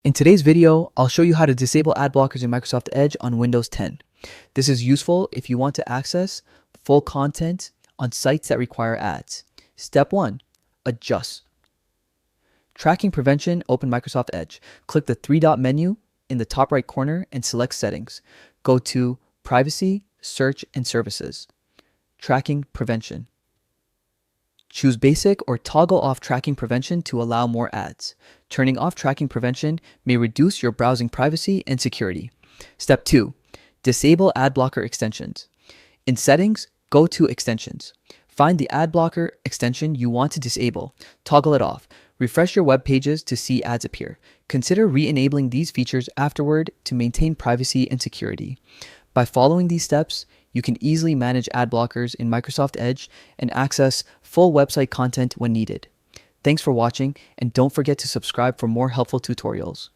In today's video, I'll show you how to disable ad blockers in Microsoft Edge on Windows 10. This is useful if you want to access full content on sites that require ads. Step 1. Adjust. Tracking prevention, open Microsoft Edge. Click the three-dot menu in the top right corner and select Settings. Go to Privacy, Search, and Services. Tracking prevention. Choose Basic or toggle off tracking prevention to allow more ads. Turning off tracking prevention may reduce your browsing privacy and security. Step 2. Disable ad blocker extensions. In Settings, go to Extensions. Find the ad blocker extension you want to disable. Toggle it off. Refresh your web pages to see ads appear. Consider re-enabling these features afterward to maintain privacy and security. By following these steps, you can easily manage ad blockers in Microsoft Edge and access full website content when needed. Thanks for watching, and don't forget to subscribe for more helpful tutorials.